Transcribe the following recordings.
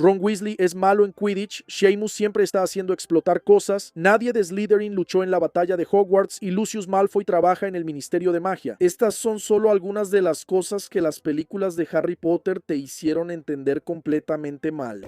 Ron Weasley es malo en Quidditch, Seamus siempre está haciendo explotar cosas, nadie de Slytherin luchó en la batalla de Hogwarts y Lucius Malfoy trabaja en el Ministerio de Magia. Estas son solo algunas de las cosas que las películas de Harry Potter te hicieron entender completamente mal.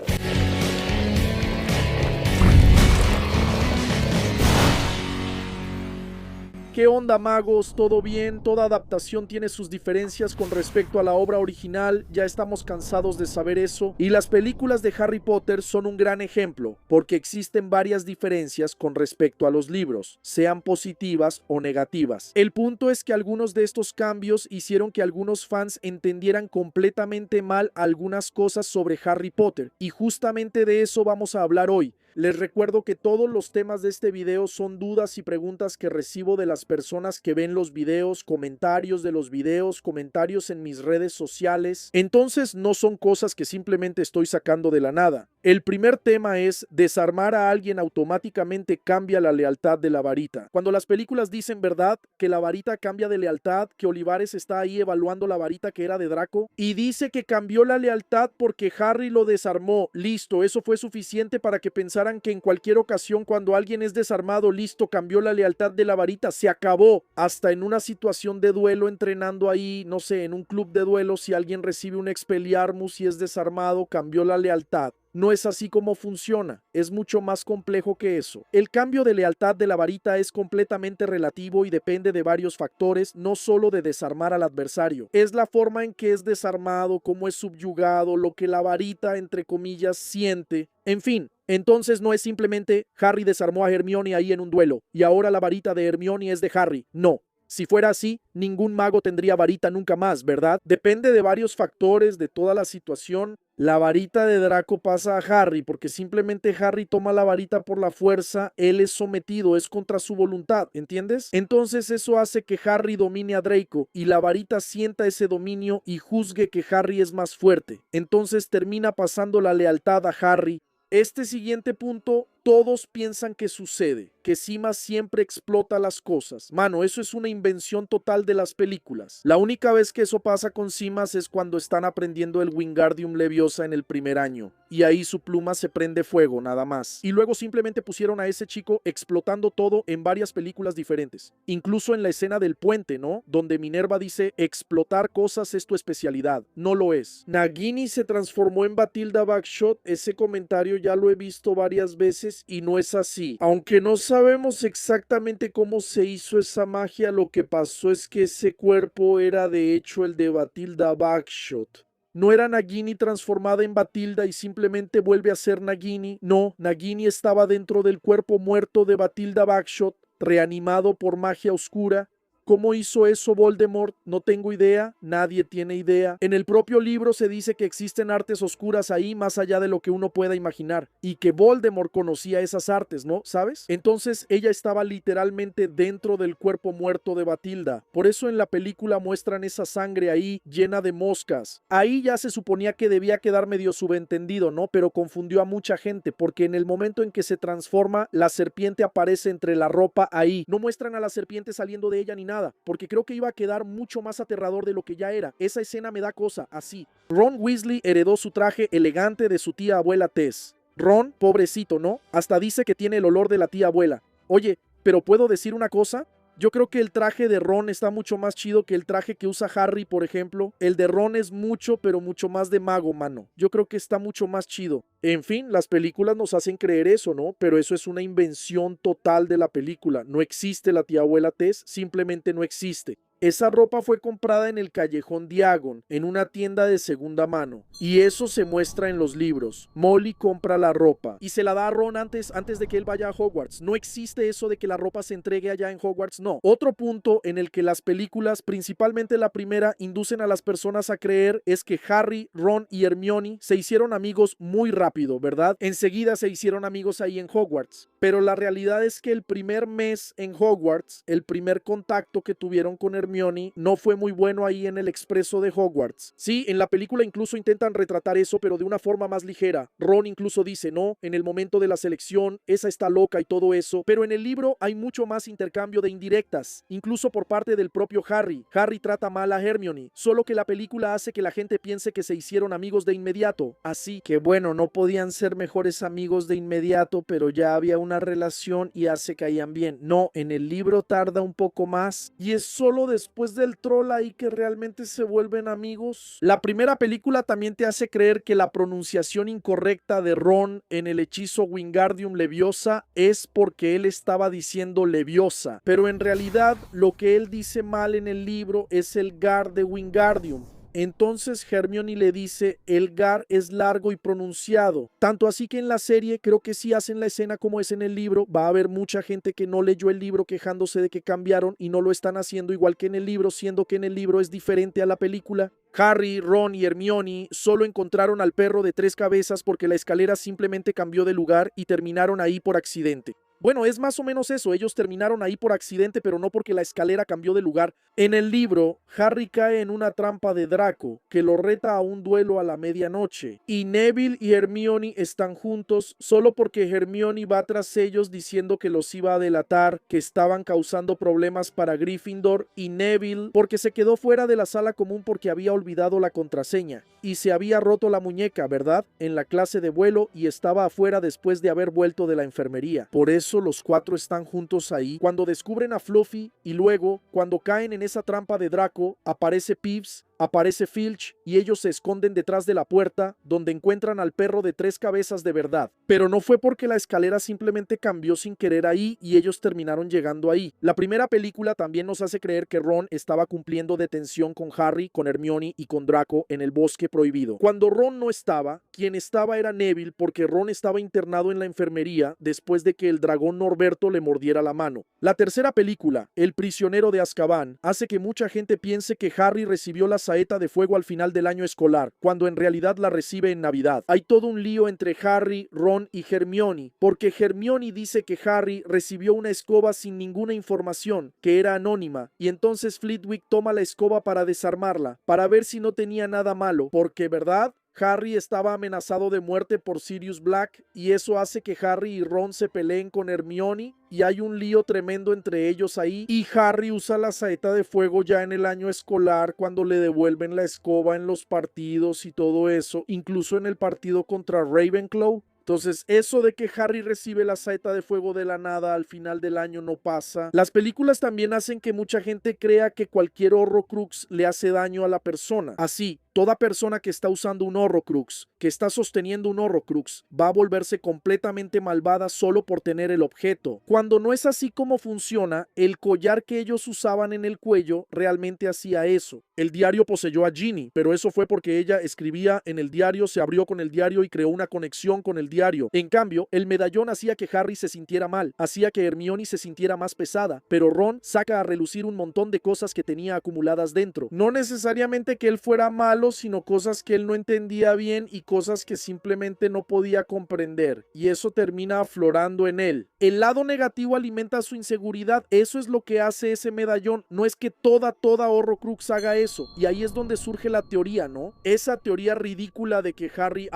¿Qué onda, magos? ¿Todo bien? Toda adaptación tiene sus diferencias con respecto a la obra original, ya estamos cansados de saber eso, y las películas de Harry Potter son un gran ejemplo, porque existen varias diferencias con respecto a los libros, sean positivas o negativas. El punto es que algunos de estos cambios hicieron que algunos fans entendieran completamente mal algunas cosas sobre Harry Potter, y justamente de eso vamos a hablar hoy. Les recuerdo que todos los temas de este video son dudas y preguntas que recibo de las personas que ven los videos, comentarios de los videos, comentarios en mis redes sociales. Entonces no son cosas que simplemente estoy sacando de la nada. El primer tema es: desarmar a alguien automáticamente cambia la lealtad de la varita. Cuando las películas dicen, ¿verdad?, que la varita cambia de lealtad, que Olivares está ahí evaluando la varita que era de Draco y dice que cambió la lealtad porque Harry lo desarmó. Listo, eso fue suficiente para que pensaran que en cualquier ocasión cuando alguien es desarmado, listo, cambió la lealtad de la varita, se acabó. Hasta en una situación de duelo, entrenando ahí, no sé, en un club de duelo, si alguien recibe un Expelliarmus y es desarmado, cambió la lealtad. No es así como funciona, es mucho más complejo que eso. El cambio de lealtad de la varita es completamente relativo y depende de varios factores, no solo de desarmar al adversario. Es la forma en que es desarmado, cómo es subyugado, lo que la varita, entre comillas, siente. En fin, entonces no es simplemente Harry desarmó a Hermione ahí en un duelo y ahora la varita de Hermione es de Harry. No. Si fuera así, ningún mago tendría varita nunca más, ¿verdad? Depende de varios factores, de toda la situación. La varita de Draco pasa a Harry porque simplemente Harry toma la varita por la fuerza, él es sometido, es contra su voluntad, ¿entiendes? Entonces eso hace que Harry domine a Draco y la varita sienta ese dominio y juzgue que Harry es más fuerte. Entonces termina pasando la lealtad a Harry. Este siguiente punto, todos piensan que sucede, que Simas siempre explota las cosas. Mano, eso es una invención total de las películas. La única vez que eso pasa con Simas es cuando están aprendiendo el Wingardium Leviosa en el primer año. Y ahí su pluma se prende fuego, nada más. Y luego simplemente pusieron a ese chico explotando todo en varias películas diferentes. Incluso en la escena del puente, ¿no? Donde Minerva dice, explotar cosas es tu especialidad. No lo es. Nagini se transformó en Bathilda Bagshot. Ese comentario ya lo he visto varias veces y no es así. Aunque no sabemos exactamente cómo se hizo esa magia, lo que pasó es que ese cuerpo era de hecho el de Bathilda Bagshot. No era Nagini transformada en Bathilda y simplemente vuelve a ser Nagini. No, Nagini estaba dentro del cuerpo muerto de Bathilda Bagshot, reanimado por magia oscura. ¿Cómo hizo eso Voldemort? No tengo idea, nadie tiene idea. En el propio libro se dice que existen artes oscuras ahí más allá de lo que uno pueda imaginar y que Voldemort conocía esas artes, ¿no? ¿Sabes? Entonces ella estaba literalmente dentro del cuerpo muerto de Bathilda. Por eso en la película muestran esa sangre ahí llena de moscas. Ahí ya se suponía que debía quedar medio subentendido, ¿no? Pero confundió a mucha gente porque en el momento en que se transforma, la serpiente aparece entre la ropa ahí. No muestran a la serpiente saliendo de ella ni nada, porque creo que iba a quedar mucho más aterrador de lo que ya era. Esa escena me da cosa, así. Ron Weasley heredó su traje elegante de su tía abuela Tess. Ron, pobrecito, ¿no? Hasta dice que tiene el olor de la tía abuela. Oye, ¿pero puedo decir una cosa? Yo creo que el traje de Ron está mucho más chido que el traje que usa Harry, por ejemplo. El de Ron es mucho, pero mucho más de mago, mano. Yo creo que está mucho más chido. En fin, las películas nos hacen creer eso, ¿no? Pero eso es una invención total de la película. No existe la tía abuela Tess, simplemente no existe. Esa ropa fue comprada en el callejón Diagon, en una tienda de segunda mano. Y eso se muestra en los libros. Molly compra la ropa y se la da a Ron antes de que él vaya a Hogwarts. No existe eso de que la ropa se entregue allá en Hogwarts, no. Otro punto en el que las películas, principalmente la primera, inducen a las personas a creer es que Harry, Ron y Hermione se hicieron amigos muy rápido, ¿verdad? Enseguida se hicieron amigos ahí en Hogwarts. Pero la realidad es que el primer mes en Hogwarts, el primer contacto que tuvieron con Hermione Hermione no fue muy bueno ahí en el expreso de Hogwarts. Sí, en la película incluso intentan retratar eso, pero de una forma más ligera. Ron incluso dice, no, en el momento de la selección, esa está loca y todo eso, pero en el libro hay mucho más intercambio de indirectas, incluso por parte del propio Harry. Harry trata mal a Hermione, solo que la película hace que la gente piense que se hicieron amigos de inmediato. Así que bueno, no podían ser mejores amigos de inmediato, pero ya había una relación y ya se caían bien. No, en el libro tarda un poco más y es solo después del troll ahí que realmente se vuelven amigos. La primera película también te hace creer que la pronunciación incorrecta de Ron en el hechizo Wingardium Leviosa es porque él estaba diciendo Leviosa, pero en realidad lo que él dice mal en el libro es el Gar de Wingardium. Entonces Hermione le dice, el Gar es largo y pronunciado. Tanto así que en la serie creo que si hacen la escena como es en el libro, va a haber mucha gente que no leyó el libro quejándose de que cambiaron y no lo están haciendo igual que en el libro, siendo que en el libro es diferente a la película. Harry, Ron y Hermione solo encontraron al perro de 3 cabezas porque la escalera simplemente cambió de lugar y terminaron ahí por accidente. Bueno, es más o menos eso, ellos terminaron ahí por accidente, pero no porque la escalera cambió de lugar. En el libro, Harry cae en una trampa de Draco, que lo reta a un duelo a la medianoche, y Neville y Hermione están juntos solo porque Hermione va tras ellos diciendo que los iba a delatar, que estaban causando problemas para Gryffindor, y Neville porque se quedó fuera de la sala común porque había olvidado la contraseña, y se había roto la muñeca, ¿verdad? En la clase de vuelo y estaba afuera después de haber vuelto de la enfermería. Por eso los 4 están juntos ahí cuando descubren a Fluffy y luego, cuando caen en esa trampa de Draco, aparece Peeves, aparece Filch y ellos se esconden detrás de la puerta donde encuentran al perro de 3 cabezas de verdad. Pero no fue porque la escalera simplemente cambió sin querer ahí y ellos terminaron llegando ahí. La primera película también nos hace creer que Ron estaba cumpliendo detención con Harry, con Hermione y con Draco en el bosque prohibido. Cuando Ron no estaba, quien estaba era Neville porque Ron estaba internado en la enfermería después de que el dragón Norberto le mordiera la mano. La tercera película, El prisionero de Azkaban, hace que mucha gente piense que Harry recibió la saeta de fuego al final del año escolar, cuando en realidad la recibe en Navidad. Hay todo un lío entre Harry, Ron y Hermione, porque Hermione dice que Harry recibió una escoba sin ninguna información, que era anónima, y entonces Flitwick toma la escoba para desarmarla, para ver si no tenía nada malo, porque, ¿verdad? Harry estaba amenazado de muerte por Sirius Black y eso hace que Harry y Ron se peleen con Hermione y hay un lío tremendo entre ellos ahí y Harry usa la saeta de fuego ya en el año escolar cuando le devuelven la escoba en los partidos y todo eso, incluso en el partido contra Ravenclaw. Entonces, eso de que Harry recibe la saeta de fuego de la nada al final del año no pasa. Las películas también hacen que mucha gente crea que cualquier Horrocrux le hace daño a la persona. Así, toda persona que está usando un Horrocrux, que está sosteniendo un Horrocrux, va a volverse completamente malvada solo por tener el objeto. Cuando no es así como funciona, el collar que ellos usaban en el cuello realmente hacía eso. El diario poseyó a Ginny, pero eso fue porque ella escribía en el diario, se abrió con el diario y creó una conexión con el diario. En cambio, el medallón hacía que Harry se sintiera mal, hacía que Hermione se sintiera más pesada, pero Ron saca a relucir un montón de cosas que tenía acumuladas dentro. No necesariamente que él fuera malo, sino cosas que él no entendía bien y cosas que simplemente no podía comprender, y eso termina aflorando en él. El lado negativo alimenta su inseguridad, eso es lo que hace ese medallón, no es que toda Horrocrux haga eso, y ahí es donde surge la teoría, ¿no? Esa teoría ridícula de que Harry,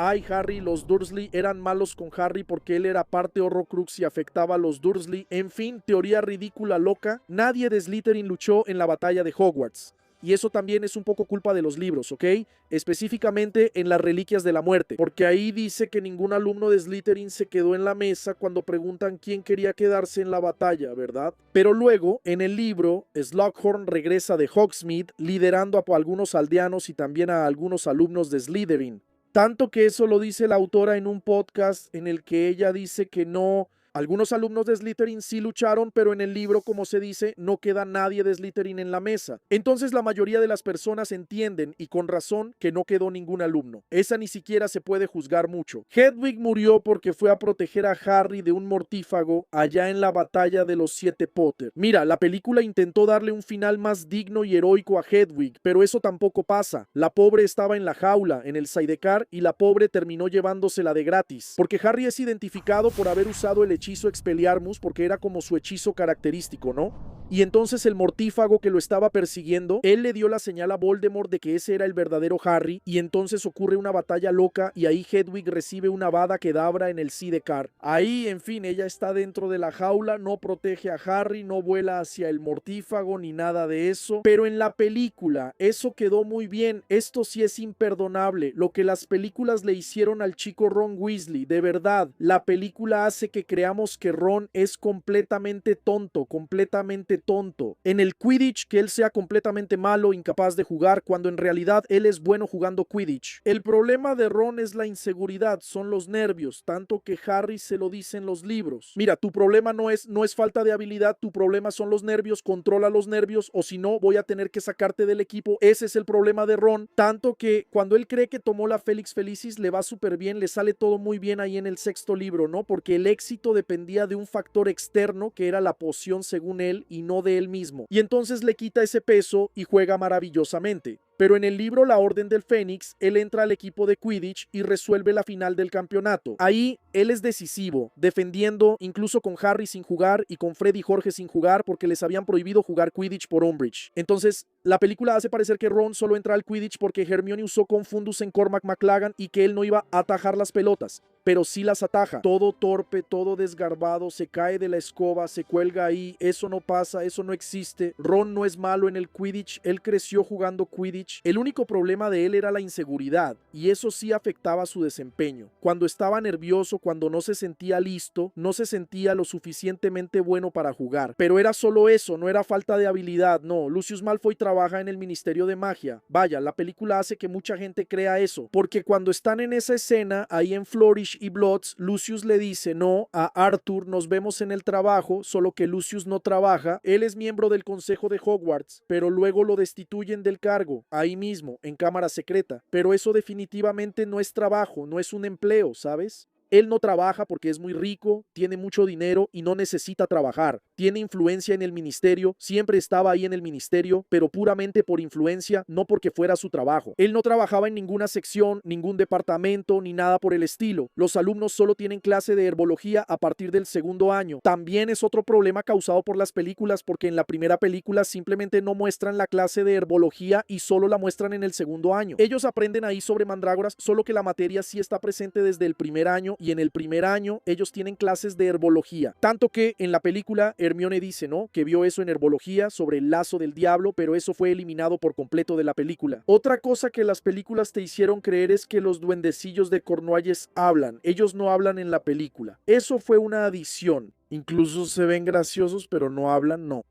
los Dursley eran malos con Harry porque él era parte Horrocrux y afectaba a los Dursley, en fin, teoría ridícula loca. Nadie de Slytherin luchó en la batalla de Hogwarts. Y eso también es un poco culpa de los libros, ¿ok? Específicamente en las Reliquias de la Muerte, porque ahí dice que ningún alumno de Slytherin se quedó en la mesa cuando preguntan quién quería quedarse en la batalla, ¿verdad? Pero luego, en el libro, Slughorn regresa de Hogsmeade liderando a algunos aldeanos y también a algunos alumnos de Slytherin. Tanto que eso lo dice la autora en un podcast en el que ella dice que no... Algunos alumnos de Slytherin sí lucharon, pero en el libro, como se dice, no queda nadie de Slytherin en la mesa. Entonces la mayoría de las personas entienden, y con razón, que no quedó ningún alumno. Esa ni siquiera se puede juzgar mucho. Hedwig murió porque fue a proteger a Harry de un mortífago allá en la batalla de los 7 Potter. Mira, la película intentó darle un final más digno y heroico a Hedwig, pero eso tampoco pasa. La pobre estaba en la jaula, en el Sidecar, y la pobre terminó llevándosela de gratis. Porque Harry es identificado por haber usado el hechizo Expelliarmus porque era como su hechizo característico, ¿no? Y entonces el mortífago que lo estaba persiguiendo, él le dio la señal a Voldemort de que ese era el verdadero Harry, y entonces ocurre una batalla loca y ahí Hedwig recibe una Avada Kedavra en el Sidecar. Ahí, en fin, ella está dentro de la jaula, no protege a Harry, no vuela hacia el mortífago ni nada de eso. Pero en la película, eso quedó muy bien. Esto sí es imperdonable. Lo que las películas le hicieron al chico Ron Weasley, de verdad, la película hace que creamos que Ron es completamente tonto, en el Quidditch, que él sea completamente malo, incapaz de jugar, cuando en realidad él es bueno jugando Quidditch. El problema de Ron es la inseguridad, son los nervios, tanto que Harry se lo dice en los libros. Mira, tu problema no es falta de habilidad, tu problema son los nervios, controla los nervios, o si no, voy a tener que sacarte del equipo. Ese es el problema de Ron, tanto que cuando él cree que tomó la Felix Felicis, le va súper bien, le sale todo muy bien ahí en el sexto libro, ¿no? Porque el éxito dependía de un factor externo, que era la poción según él, y no de él mismo. Y entonces le quita ese peso y juega maravillosamente. Pero en el libro La Orden del Fénix, él entra al equipo de Quidditch y resuelve la final del campeonato. Ahí él es decisivo, defendiendo incluso con Harry sin jugar y con Fred y Jorge sin jugar porque les habían prohibido jugar Quidditch por Umbridge. Entonces, la película hace parecer que Ron solo entra al Quidditch porque Hermione usó Confundus en Cormac McLaggen y que él no iba a atajar las pelotas. Pero sí las ataja. Todo torpe, todo desgarbado, se cae de la escoba, se cuelga ahí. Eso no pasa, eso no existe. Ron no es malo en el Quidditch, él creció jugando Quidditch. El único problema de él era la inseguridad, y eso sí afectaba su desempeño. Cuando estaba nervioso, cuando no se sentía listo, no se sentía lo suficientemente bueno para jugar. Pero era solo eso, no era falta de habilidad, no. Lucius Malfoy trabaja en el Ministerio de Magia. Vaya, la película hace que mucha gente crea eso, porque cuando están en esa escena, ahí en Flourish y Bloods, Lucius le dice, no, a Arthur, nos vemos en el trabajo, solo que Lucius no trabaja. Él es miembro del Consejo de Hogwarts, pero luego lo destituyen del cargo, ahí mismo, en cámara secreta. Pero eso definitivamente no es trabajo, no es un empleo, ¿sabes? Él no trabaja porque es muy rico, tiene mucho dinero y no necesita trabajar. Tiene influencia en el ministerio, siempre estaba ahí en el ministerio, pero puramente por influencia, no porque fuera su trabajo. Él no trabajaba en ninguna sección, ningún departamento, ni nada por el estilo. Los alumnos solo tienen clase de herbología a partir del segundo año. También es otro problema causado por las películas, porque en la primera película simplemente no muestran la clase de herbología y solo la muestran en el segundo año. Ellos aprenden ahí sobre mandrágoras, solo que la materia sí está presente desde el primer año, y en el primer año ellos tienen clases de herbología. Tanto que en la película Hermione dice, ¿no?, que vio eso en herbología sobre el lazo del diablo, pero eso fue eliminado por completo de la película. Otra cosa que las películas te hicieron creer es que los duendecillos de Cornualles hablan. Ellos no hablan en la película. Eso fue una adición. Incluso se ven graciosos, pero no hablan, no.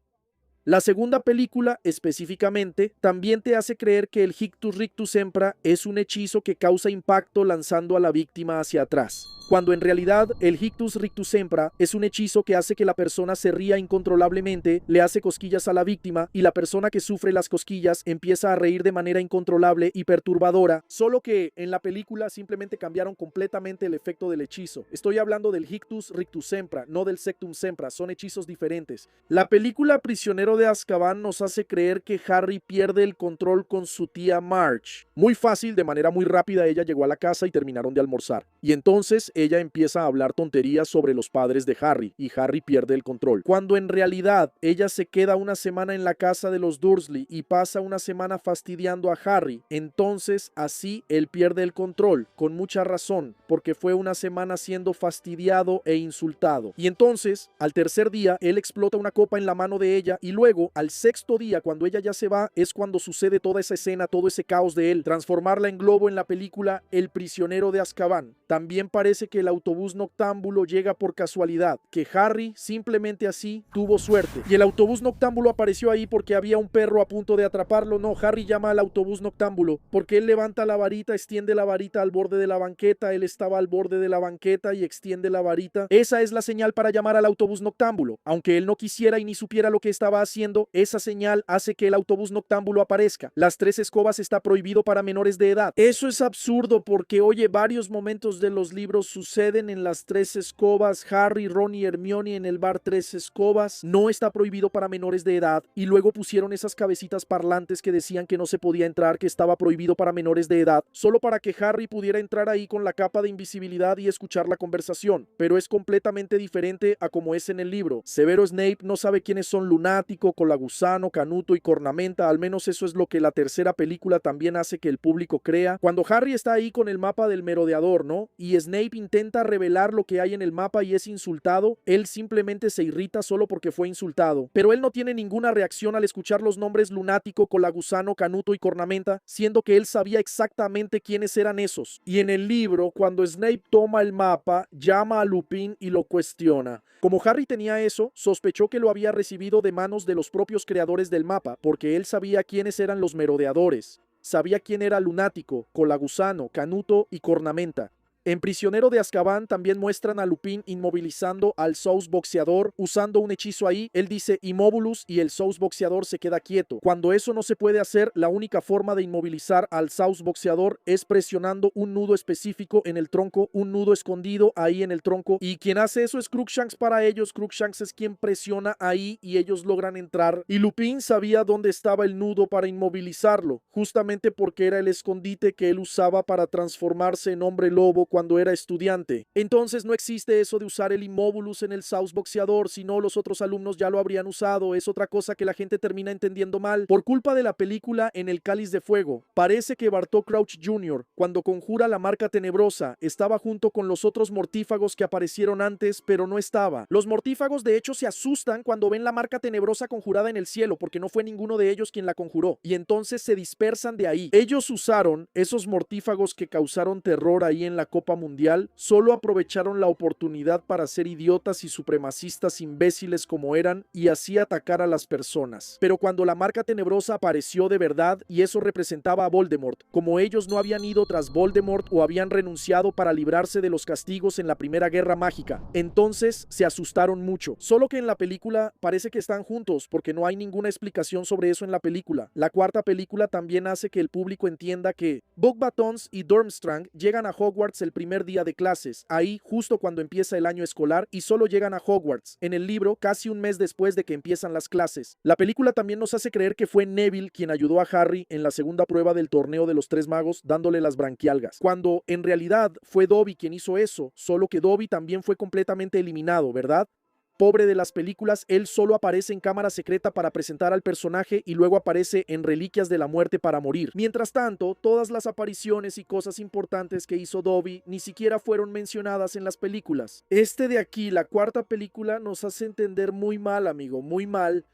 La segunda película, específicamente, también te hace creer que el Ictus Rictus Sempra es un hechizo que causa impacto lanzando a la víctima hacia atrás, cuando en realidad el Ictus Rictus Sempra es un hechizo que hace que la persona se ría incontrolablemente, le hace cosquillas a la víctima y la persona que sufre las cosquillas empieza a reír de manera incontrolable y perturbadora, solo que en la película simplemente cambiaron completamente el efecto del hechizo. Estoy hablando del Ictus Rictus Sempra, no del Sectum Sempra, son hechizos diferentes. La película Prisionero de Azkaban nos hace creer que Harry pierde el control con su tía Marge. Muy fácil, de manera muy rápida ella llegó a la casa y terminaron de almorzar. Y entonces ella empieza a hablar tonterías sobre los padres de Harry y Harry pierde el control. Cuando en realidad ella se queda una semana en la casa de los Dursley y pasa una semana fastidiando a Harry, entonces así él pierde el control, con mucha razón, porque fue una semana siendo fastidiado e insultado. Y entonces, al tercer día, él explota una copa en la mano de ella y luego, al sexto día, cuando ella ya se va, es cuando sucede toda esa escena, todo ese caos de él. Transformarla en globo en la película El Prisionero de Azkaban. También parece que el autobús noctámbulo llega por casualidad, que Harry simplemente así tuvo suerte. Y el autobús noctámbulo apareció ahí porque había un perro a punto de atraparlo. No, Harry llama al autobús noctámbulo porque él levanta la varita, extiende la varita al borde de la banqueta, él estaba al borde de la banqueta y extiende la varita. Esa es la señal para llamar al autobús noctámbulo. Aunque él no quisiera y ni supiera lo que estaba haciendo, esa señal hace que el autobús noctámbulo aparezca. Las 3 escobas está prohibido para menores de edad. Eso es absurdo porque, oye, varios momentos de los libros suceden en las Tres Escobas, Harry, Ron y Hermione en el bar Tres Escobas, no está prohibido para menores de edad, y luego pusieron esas cabecitas parlantes que decían que no se podía entrar, que estaba prohibido para menores de edad, solo para que Harry pudiera entrar ahí con la capa de invisibilidad y escuchar la conversación, pero es completamente diferente a como es en el libro. Severo Snape no sabe quiénes son Lunático, Colagusano, Canuto y Cornamenta, al menos eso es lo que la tercera película también hace que el público crea. Cuando Harry está ahí con el mapa del merodeador, ¿no? Y Snape intenta revelar lo que hay en el mapa y es insultado, él simplemente se irrita solo porque fue insultado, pero él no tiene ninguna reacción al escuchar los nombres Lunático, Colagusano, Canuto y Cornamenta, siendo que él sabía exactamente quiénes eran esos. Y en el libro, cuando Snape toma el mapa, llama a Lupin y lo cuestiona. Como Harry tenía eso, sospechó que lo había recibido de manos de los propios creadores del mapa, porque él sabía quiénes eran los merodeadores. Sabía quién era Lunático, Colagusano, Canuto y Cornamenta. En Prisionero de Azkaban también muestran a Lupin inmovilizando al Sous Boxeador usando un hechizo ahí. Él dice Immobulus y el Sous Boxeador se queda quieto. Cuando eso no se puede hacer, la única forma de inmovilizar al Sous Boxeador es presionando un nudo específico en el tronco, un nudo escondido ahí en el tronco. Y quien hace eso es Crookshanks para ellos. Crookshanks es quien presiona ahí y ellos logran entrar. Y Lupin sabía dónde estaba el nudo para inmovilizarlo, justamente porque era el escondite que él usaba para transformarse en hombre lobo cuando era estudiante. Entonces no existe eso de usar el Immobulus en el Sous Boxeador, si no los otros alumnos ya lo habrían usado. Es otra cosa que la gente termina entendiendo mal. Por culpa de la película En el Cáliz de Fuego, parece que Bartó Crouch Jr., cuando conjura la marca tenebrosa, estaba junto con los otros mortífagos que aparecieron antes, pero no estaba. Los mortífagos de hecho se asustan cuando ven la marca tenebrosa conjurada en el cielo, porque no fue ninguno de ellos quien la conjuró, y entonces se dispersan de ahí. Ellos usaron esos mortífagos que causaron terror ahí en la Copa Mundial, solo aprovecharon la oportunidad para ser idiotas y supremacistas imbéciles como eran y así atacar a las personas. Pero cuando la marca tenebrosa apareció de verdad y eso representaba a Voldemort, como ellos no habían ido tras Voldemort o habían renunciado para librarse de los castigos en la Primera Guerra Mágica, entonces se asustaron mucho. Solo que en la película parece que están juntos porque no hay ninguna explicación sobre eso en la película. La cuarta película también hace que el público entienda que Beauxbatons y Durmstrang llegan a Hogwarts el primer día de clases, ahí justo cuando empieza el año escolar, y solo llegan a Hogwarts, en el libro, casi un mes después de que empiezan las clases. La película también nos hace creer que fue Neville quien ayudó a Harry en la segunda prueba del torneo de los Tres Magos dándole las branquialgas, cuando en realidad fue Dobby quien hizo eso, solo que Dobby también fue completamente eliminado, ¿verdad? Pobre de las películas, él solo aparece en cámara secreta para presentar al personaje y luego aparece en Reliquias de la Muerte para morir. Mientras tanto, todas las apariciones y cosas importantes que hizo Dobby ni siquiera fueron mencionadas en las películas. Este de aquí, la cuarta película, nos hace entender muy mal, amigo, muy mal.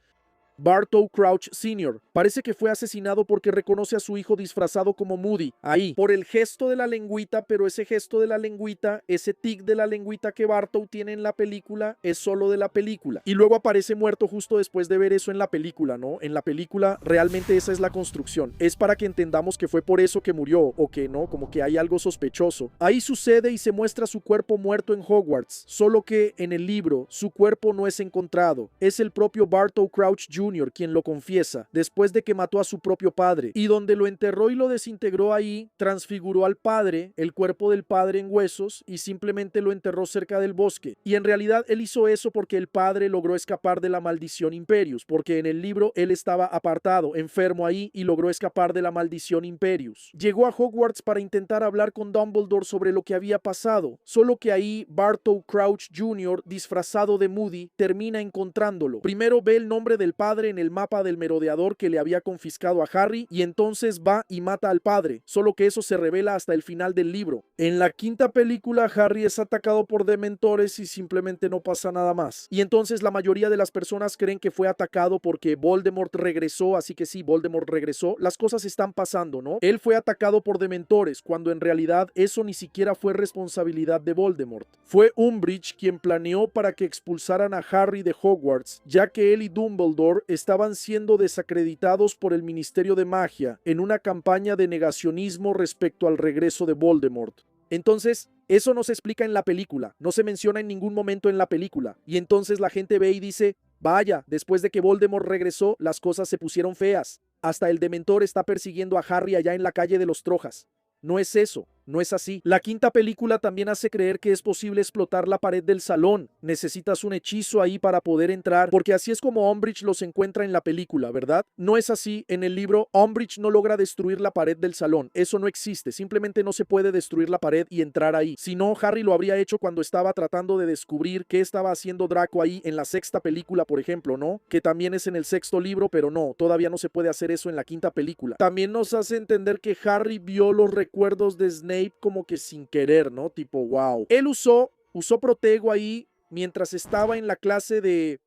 Bartow Crouch Sr. parece que fue asesinado porque reconoce a su hijo disfrazado como Moody, ahí, por el gesto de la lengüita, pero ese gesto de la lengüita, ese tic de la lengüita que Bartow tiene en la película, es solo de la película. Y luego aparece muerto justo después de ver eso en la película, ¿no? En la película realmente esa es la construcción. Es para que entendamos que fue por eso que murió, o que no, como que hay algo sospechoso. Ahí sucede y se muestra su cuerpo muerto en Hogwarts, solo que en el libro su cuerpo no es encontrado. Es el propio Bartow Crouch Jr. quien lo confiesa, después de que mató a su propio padre, y donde lo enterró y lo desintegró ahí, transfiguró al padre, el cuerpo del padre en huesos, y simplemente lo enterró cerca del bosque. Y en realidad él hizo eso porque el padre logró escapar de la maldición Imperius, porque en el libro él estaba apartado, enfermo ahí, y logró escapar de la maldición Imperius. Llegó a Hogwarts para intentar hablar con Dumbledore sobre lo que había pasado, solo que ahí Bartow Crouch Jr., disfrazado de Moody, termina encontrándolo. Primero ve el nombre del padre en el mapa del merodeador que le había confiscado a Harry y entonces va y mata al padre, solo que eso se revela hasta el final del libro. En la quinta película Harry es atacado por dementores y simplemente no pasa nada más. Y entonces la mayoría de las personas creen que fue atacado porque Voldemort regresó, así que sí, Voldemort regresó. Las cosas están pasando, ¿no? Él fue atacado por dementores, cuando en realidad eso ni siquiera fue responsabilidad de Voldemort. Fue Umbridge quien planeó para que expulsaran a Harry de Hogwarts, ya que él y Dumbledore estaban siendo desacreditados por el Ministerio de Magia en una campaña de negacionismo respecto al regreso de Voldemort. Entonces, eso no se explica en la película, no se menciona en ningún momento en la película, y entonces la gente ve y dice, vaya, después de que Voldemort regresó, las cosas se pusieron feas. Hasta el Dementor está persiguiendo a Harry allá en la calle de los Trojas. No es eso. no es así. La quinta película también hace creer que es posible explotar la pared del salón. Necesitas un hechizo ahí para poder entrar, porque así es como Umbridge los encuentra en la película, ¿verdad? No es así. En el libro, Umbridge no logra destruir la pared del salón. Eso no existe. Simplemente no se puede destruir la pared y entrar ahí. Si no, Harry lo habría hecho cuando estaba tratando de descubrir qué estaba haciendo Draco ahí en la sexta película, por ejemplo, ¿no? Que también es en el sexto libro, pero no, todavía no se puede hacer eso en la quinta película. También nos hace entender que Harry vio los recuerdos de Snape como que sin querer, ¿no? Tipo, wow. Él usó Protego ahí mientras estaba en la clase de...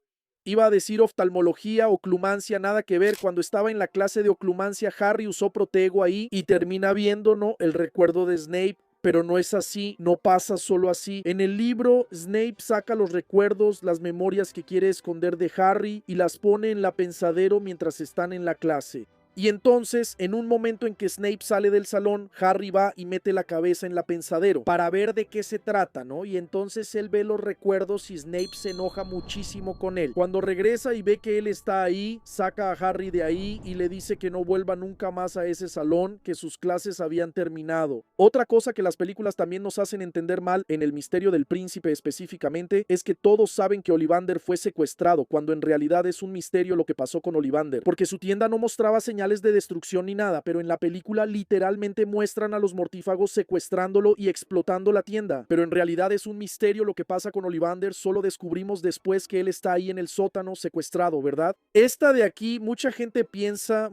Iba a decir oftalmología, oclumancia, nada que ver. Cuando estaba en la clase de oclumancia, Harry usó Protego ahí y termina viendo, ¿no?, el recuerdo de Snape. Pero no es así, no pasa solo así. En el libro, Snape saca los recuerdos, las memorias que quiere esconder de Harry y las pone en la pensadero mientras están en la clase. Y entonces, en un momento en que Snape sale del salón, Harry va y mete la cabeza en la pensadero para ver de qué se trata, ¿no? Y entonces él ve los recuerdos y Snape se enoja muchísimo con él. Cuando regresa y ve que él está ahí, saca a Harry de ahí y le dice que no vuelva nunca más a ese salón, que sus clases habían terminado. Otra cosa que las películas también nos hacen entender mal, en El misterio del príncipe específicamente, es que todos saben que Ollivander fue secuestrado, cuando en realidad es un misterio lo que pasó con Ollivander, porque su tienda no mostraba señales de destrucción ni nada, pero en la película literalmente muestran a los mortífagos secuestrándolo y explotando la tienda, pero en realidad es un misterio lo que pasa con Ollivander, solo descubrimos después que él está ahí en el sótano secuestrado, ¿verdad? Esta de aquí, mucha gente piensa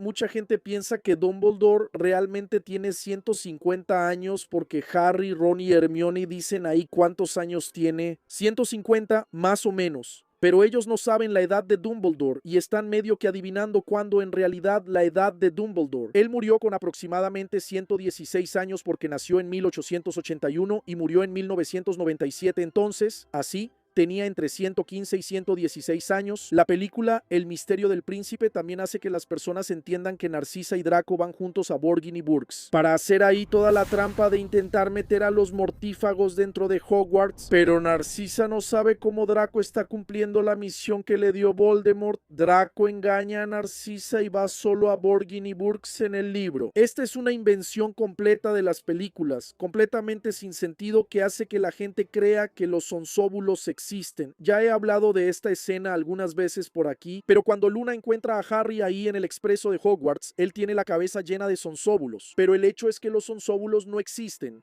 que Dumbledore realmente tiene 150 años porque Harry, Ron y Hermione dicen ahí cuántos años tiene, 150 más o menos. Pero ellos no saben la edad de Dumbledore y están medio que adivinando cuándo en realidad la edad de Dumbledore. Él murió con aproximadamente 116 años porque nació en 1881 y murió en 1997, entonces, así, tenía entre 115 y 116 años. La película El misterio del príncipe también hace que las personas entiendan que Narcisa y Draco van juntos a Borgin y Burkes para hacer ahí toda la trampa de intentar meter a los mortífagos dentro de Hogwarts, pero Narcisa no sabe cómo Draco está cumpliendo la misión que le dio Voldemort. Draco engaña a Narcisa y va solo a Borgin y Burkes en el libro. Esta es una invención completa de las películas, completamente sin sentido, que hace que la gente crea que los sonzóbulos existen. Ya he hablado de esta escena algunas veces por aquí, pero cuando Luna encuentra a Harry ahí en el expreso de Hogwarts, él tiene la cabeza llena de sonzóbulos, pero el hecho es que los sonzóbulos no existen,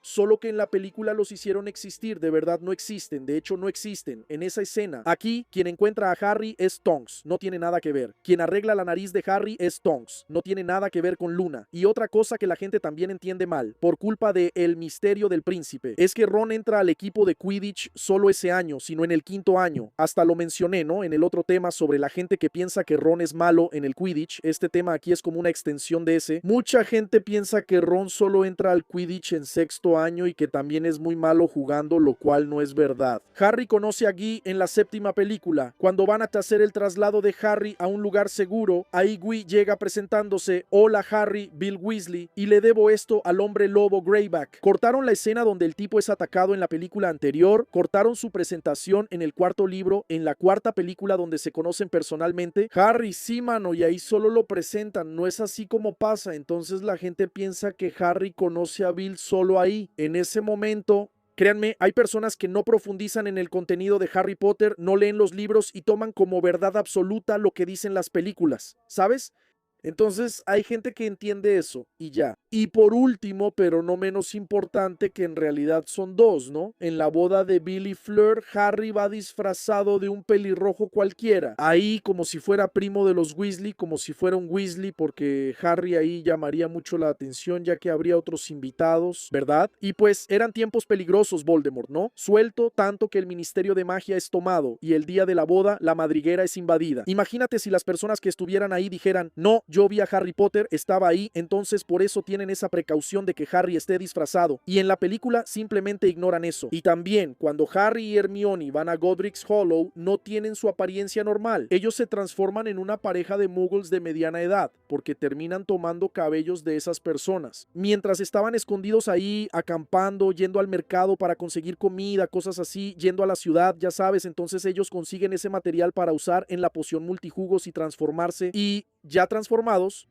solo que en la película los hicieron existir, de verdad no existen, de hecho no existen, en esa escena. Aquí, quien encuentra a Harry es Tonks, no tiene nada que ver. Quien arregla la nariz de Harry es Tonks, no tiene nada que ver con Luna. Y otra cosa que la gente también entiende mal, por culpa de El misterio del príncipe, es que Ron entra al equipo de Quidditch solo ese año, sino en el quinto año. Hasta lo mencioné, ¿no?, en el otro tema sobre la gente que piensa que Ron es malo en el Quidditch. Este tema aquí es como una extensión de ese. Mucha gente piensa que Ron solo entra al Quidditch en sexto año y que también es muy malo jugando, lo cual no es verdad. Harry conoce a Guy en la séptima película. Cuando van a hacer el traslado de Harry a un lugar seguro, ahí Guy llega presentándose: hola Harry, Bill Weasley, y le debo esto al hombre lobo Greyback. Cortaron la escena donde el tipo es atacado en la película anterior, cortaron su presentación en el cuarto libro, en la cuarta película donde se conocen personalmente. Harry, sí mano, y ahí solo lo presentan, no es así como pasa. Entonces la gente piensa que Harry conoce a Bill solo ahí. En ese momento, créanme, hay personas que no profundizan en el contenido de Harry Potter, no leen los libros y toman como verdad absoluta lo que dicen las películas, ¿sabes? Entonces hay gente que entiende eso y ya. Y por último, pero no menos importante, que en realidad son dos, ¿no? En la boda de Bill y Fleur, Harry va disfrazado de un pelirrojo cualquiera. Ahí como si fuera primo de los Weasley, como si fuera un Weasley, porque Harry ahí llamaría mucho la atención ya que habría otros invitados, ¿verdad? Y pues eran tiempos peligrosos Voldemort, ¿no? Suelto tanto que el Ministerio de Magia es tomado y el día de la boda la madriguera es invadida. Imagínate si las personas que estuvieran ahí dijeran: no, yo vi a Harry Potter, estaba ahí, entonces por eso tienen esa precaución de que Harry esté disfrazado, y en la película simplemente ignoran eso. Y también cuando Harry y Hermione van a Godric's Hollow, no tienen su apariencia normal, ellos se transforman en una pareja de muggles de mediana edad, porque terminan tomando cabellos de esas personas. Mientras estaban escondidos ahí, acampando, yendo al mercado para conseguir comida, cosas así, yendo a la ciudad, ya sabes, entonces ellos consiguen ese material para usar en la poción multijugos y transformarse, y ya transformados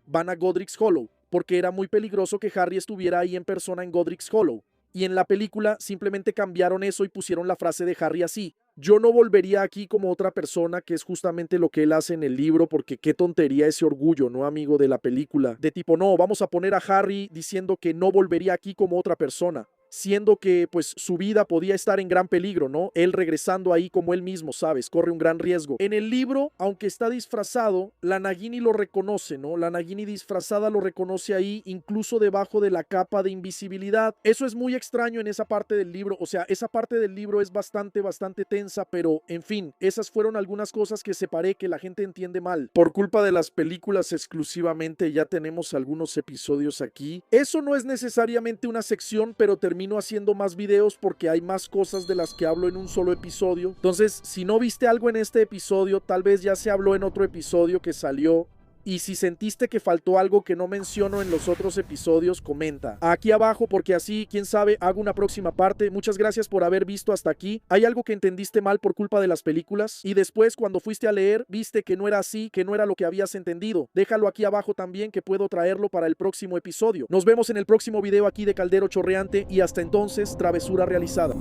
van a Godric's Hollow. porque era muy peligroso que Harry estuviera ahí en persona en Godric's Hollow. Y en la película simplemente cambiaron eso y pusieron la frase de Harry así: yo no volvería aquí como otra persona, que es justamente lo que él hace en el libro, porque qué tontería ese orgullo, ¿no, amigo? De la película. De tipo, no, vamos a poner a Harry diciendo que no volvería aquí como otra persona, siendo que pues su vida podía estar en gran peligro, ¿no? Él regresando ahí como él mismo, ¿sabes? Corre un gran riesgo. En el libro, aunque está disfrazado, la Nagini lo reconoce, ¿no? La Nagini disfrazada lo reconoce ahí, incluso debajo de la capa de invisibilidad. Eso es muy extraño en esa parte del libro, o sea, esa parte del libro es bastante tensa, pero en fin, esas fueron algunas cosas que separé que la gente entiende mal. Por culpa de las películas exclusivamente ya tenemos algunos episodios aquí. Eso no es necesariamente una sección, pero termino haciendo más videos porque hay más cosas de las que hablo en un solo episodio. Entonces, si no viste algo en este episodio, tal vez ya se habló en otro episodio que salió. Y si sentiste que faltó algo que no menciono en los otros episodios, comenta aquí abajo, porque así, quién sabe, hago una próxima parte. Muchas gracias por haber visto hasta aquí. ¿Hay algo que entendiste mal por culpa de las películas? Y después, cuando fuiste a leer, viste que no era así, que no era lo que habías entendido. Déjalo aquí abajo también, que puedo traerlo para el próximo episodio. Nos vemos en el próximo video aquí de Caldero Chorreante y hasta entonces, travesura realizada.